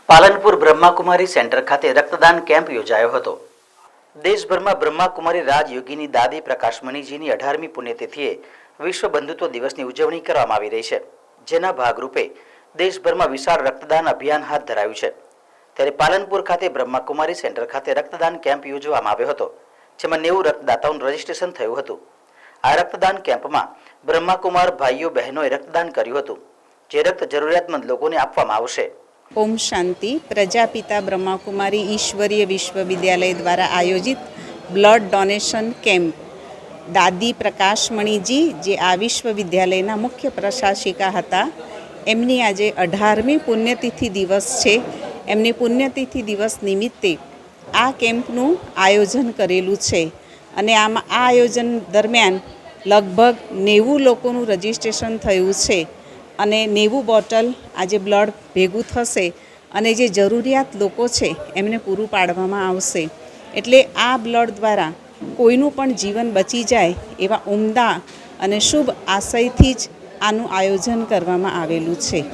Palanpur Brahmakumari centre ખાતે રક્તદાન camp યોજાયો હતો। દેશભરમાં બ્રહ્માકુમારી રાજયોગીની દાદી પ્રકાશમણીજીની 18મી પુણ્યતિથિએ વિશ્વ બંધુત્વ દિવસની ઉજવણી કરવામાં આવી રહી છે, જેના ભાગરૂપે દેશભરમાં વિશાળ રક્તદાન અભિયાન હાથ ધરાયું છે। ત્યારે પાલનપુર ખાતે બ્રહ્માકુમારી સેન્ટર ખાતે રક્તદાન કેમ્પ યોજવામાં આવ્યો હતો, જેમાં 90 રક્તદાતાઓનું રજીસ્ટ્રેશન થયું હતું। આ રક્તદાન કેમ્પમાં બ્રહ્માકુમાર ભાઈઓ બહેનોએ રક્તદાન કર્યું હતું, જે રક્ત જરૂરિયાતમંદ લોકોને આપવામાં આવશે। ओम शांति प्रजापिता ब्रह्माकुमारी ईश्वरीय विश्वविद्यालय द्वारा आयोजित ब्लड डोनेशन केम्प दादी प्रकाशमणीजी जे आ विश्वविद्यालयना मुख्य प्रशासिका हता एमनी आज 18मी पुण्यतिथि दिवस है। एमनी पुण्यतिथि दिवस निमित्ते आ केम्पનું आयोजन करेलू है અને આમાં આ આયોજન દરમિયાન લગભગ 90 લોકોનું રજીસ્ટ્રેશન થયું છે અને 90 બોટલ આજે બ્લડ ભેગું થશે અને જે જરૂરિયાત લોકો છે એમને પૂરું પાડવામાં આવશે। એટલે આ બ્લડ દ્વારા કોઈનું પણ જીવન બચી જાય એવા ઉમદા અને શુભ આશયથી જ આનું આયોજન કરવામાં આવેલું છે।